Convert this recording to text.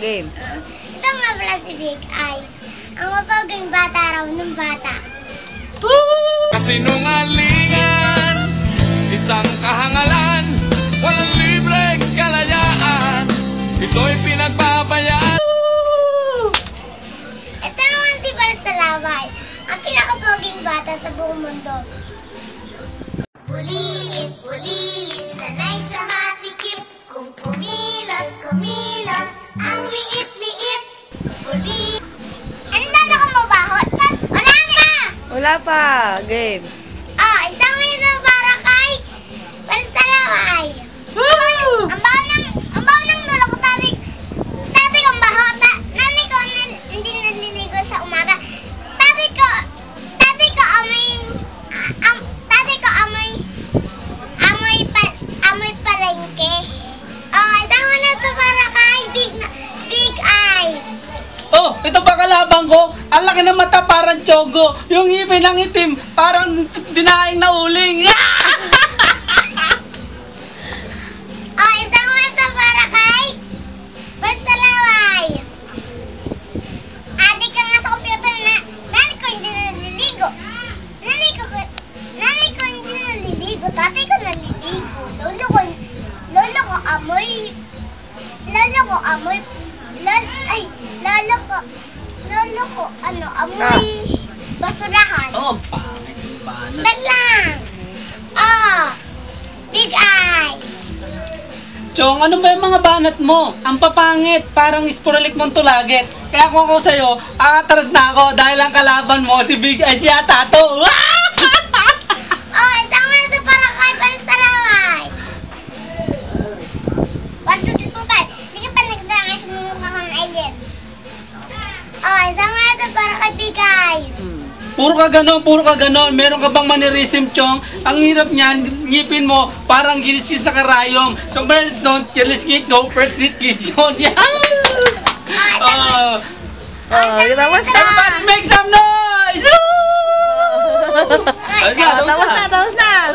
Game. Ito nga pala si Big Eye. Ang mapaging bata raw ng bata. Kasinungalingan, isang kahangalan, walang libreng kalayaan, ito'y pinagbabayaan. Ito naman si Balsalaway, ang pinakapaging bata sa buong mundo. Bulilit, bulilit, sanay sa masikip, kung kumilos, kumilos, ang liit-liit, bulilit. Ano na ako mabaho? Wala na! Wala pa. Game. Isang minum para kay Balsalaway. Ang baho ng nulo ko, sabi ko baho, nani ko hindi naliligo sa umaga. Sabi ko amoy palengke. Isang na ito para kay Big Eye. Oh, ito ba kalabang ko? Ang laki ng mata parang tsogo. Yung ngipin ng itim parang dinaing na uling. Isang na ito para kay Balsalaway. Adik ka nga sa computer na nani ko hindi naliligo. Nani ko hindi naliligo. Tatay ko naliligo. Lolo ko amoy. Amoy basurahan. Oh, pangit ba na? Lang. Big Eye. Chong, ano ba yung mga banat mo? Ang papangit, parang ispuralik mong tulagit. Kaya kung ako sa'yo, aatras na ako dahil ang kalaban mo si Big Eye yata to. Isang minute para kay Balsalaway. 1, 2, 3, 4, 5. Hindi ka pa nagdangay sa mukha kang alien. Isang minute para kay Big Eye. Puro ka ganon. Meron ka bang mannerism, Chong? Ang hirap niyan, ngipin mo, parang giliskis sa karayom. So, first don't, giliskis, no, first kiss yun. Basta. Everybody make some noise! Tapos na.